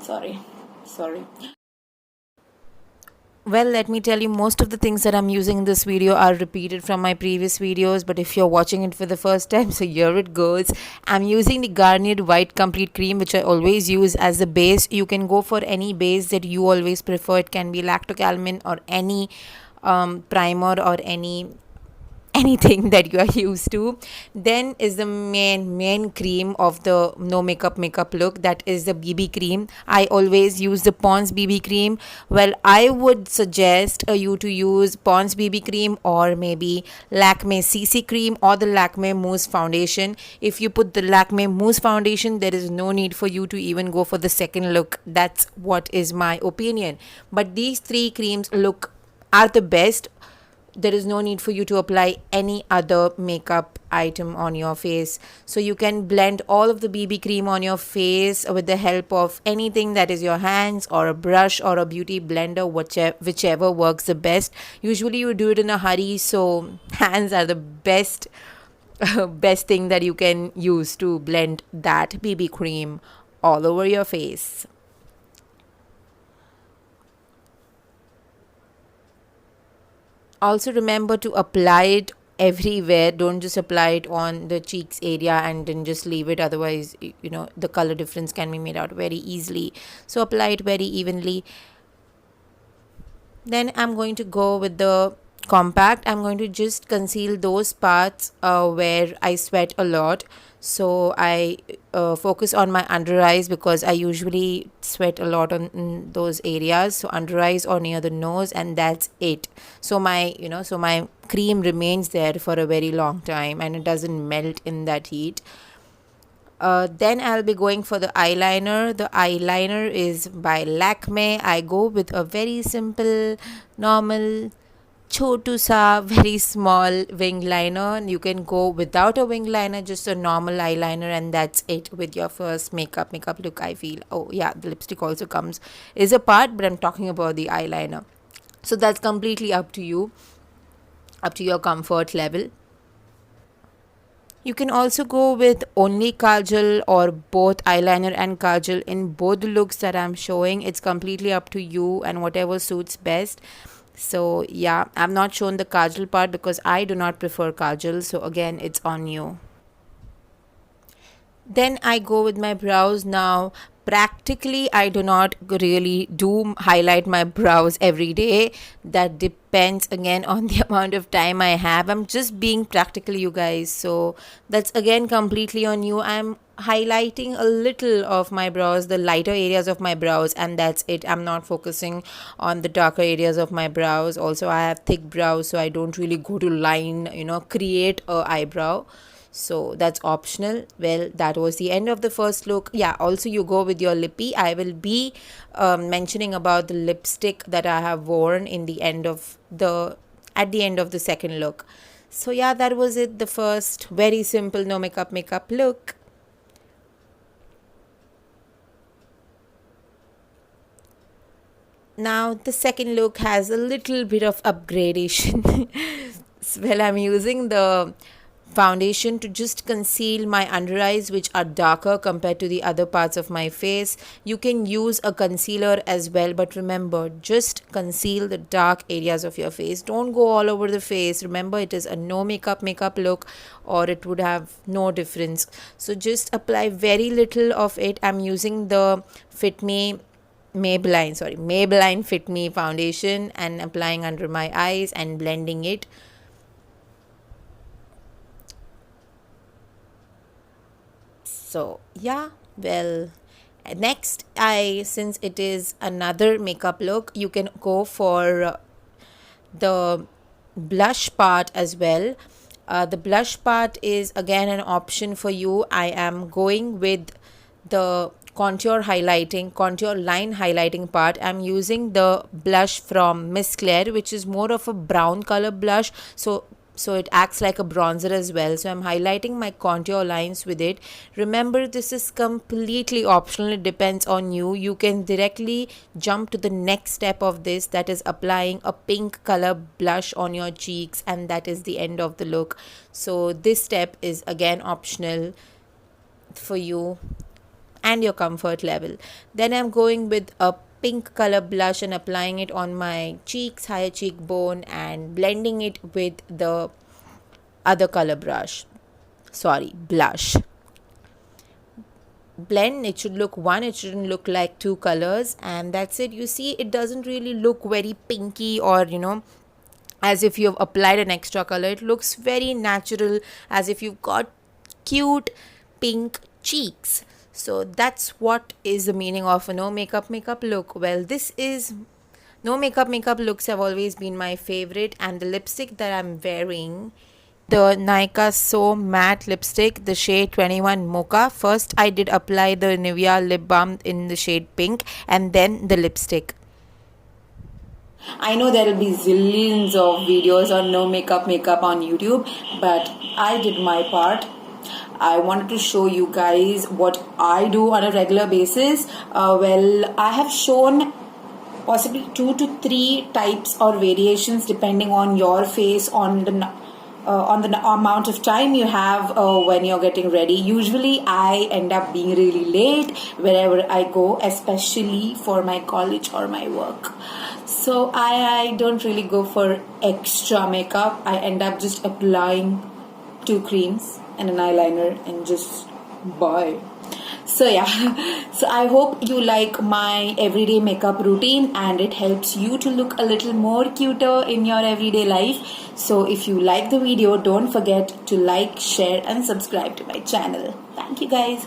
Sorry. Well, let me tell you, most of the things that I'm using in this video are repeated from my previous videos, but if you're watching it for the first time, so here it goes. I'm using the Garnier White Complete Cream, which I always use as a base. You can go for any base that you always prefer. It can be lactocalmin or any primer or anything that you are used to. Then is the main cream of the no makeup look, that is the BB cream. I always use the Pond's BB cream. Well, I would suggest you to use Pond's BB cream or maybe Lakme CC cream or the Lakme Mousse foundation. If you put the Lakme Mousse foundation, there is no need for you to even go for the second look. That's what is my opinion. But these three creams look are the best. There is no need for you to apply any other makeup item on your face. So you can blend all of the BB cream on your face with the help of anything that is your hands or a brush or a beauty blender, whichever works the best. Usually you do it in a hurry, so hands are the best best thing that you can use to blend that BB cream all over your face. Also remember to apply it everywhere. Don't just apply it on the cheeks area and then just leave it, otherwise the color difference can be made out very easily. So apply it very evenly. Then I'm going to go with the compact. I'm going to just conceal those parts where I sweat a lot. So I focus on my under eyes because I usually sweat a lot on those areas. So under eyes or near the nose, and that's it. So my cream remains there for a very long time and it doesn't melt in that heat. Then I'll be going for the eyeliner. The eyeliner is by Lakme. I go with a very simple, normal, chotu sa, very small wing liner. You can go without a wing liner, just a normal eyeliner, and that's it with your first makeup look, I feel. Oh yeah, the lipstick also is a part, but I'm talking about the eyeliner. So that's completely up to you, up to your comfort level. You can also go with only kajal or both eyeliner and kajal in both the looks that I'm showing. It's completely up to you and whatever suits best. So yeah, I've not shown the kajal part because I do not prefer kajal. So again, it's on you. Then I go with my brows. Now practically I do not really do highlight my brows every day. That depends again on the amount of time I have. I'm just being practical, you guys, so that's again completely on you. I'm highlighting a little of my brows, the lighter areas of my brows, and that's it. I'm not focusing on the darker areas of my brows. Also, I have thick brows, so I don't really go to line, create a eyebrow, so that's optional. Well, that was the end of the first look. Yeah, also you go with your lippy. I will be mentioning about the lipstick that I have worn in the end of the at the end of the second look. So yeah, that was it, the first very simple no makeup look. Now the second look has a little bit of upgradation. Well, I'm using the foundation to just conceal my under eyes, which are darker compared to the other parts of my face. You can use a concealer as well, but remember, just conceal the dark areas of your face. Don't go all over the face. Remember, it is a no makeup look, or it would have no difference. So just apply very little of it. I'm using the Maybelline Fit Me foundation and applying under my eyes and blending it. So yeah, well, next, since it is another makeup look, you can go for the blush part as well. The blush part is again an option for you. I am going with the contour line highlighting part. I'm using the blush from Miss Claire, which is more of a brown color blush, so it acts like a bronzer as well. So I'm highlighting my contour lines with it. Remember, this is completely optional. It depends on you. You can directly jump to the next step of this, that is applying a pink color blush on your cheeks, and that is the end of the look. So this step is again optional for you. and your comfort level. Then I'm going with a pink color blush and applying it on my cheeks, higher cheekbone, and blending it with the other color blush. Blend, it should look one, it shouldn't look like two colors, and that's it. You see, it doesn't really look very pinky or as if you've applied an extra color. It looks very natural, as if you've got cute pink cheeks. So that's what is the meaning of a no makeup look. Well, this is no makeup looks have always been my favorite, and the lipstick that I'm wearing, the Nykaa So Matte lipstick, the shade 21 Mocha. First I did apply the Nivea lip balm in the shade pink, and then the lipstick. I know there will be zillions of videos on no makeup on YouTube, but I did my part. I wanted to show you guys what I do on a regular basis. I have shown possibly 2 to 3 types or variations depending on your face, on the amount of time you have when you're getting ready. Usually I end up being really late wherever I go, especially for my college or my work. So I don't really go for extra makeup. I end up just applying 2 creams and an eyeliner and just bye. So yeah, so I hope you like my everyday makeup routine and it helps you to look a little more cuter in your everyday life. So if you like the video, don't forget to like, share and subscribe to my channel. Thank you guys.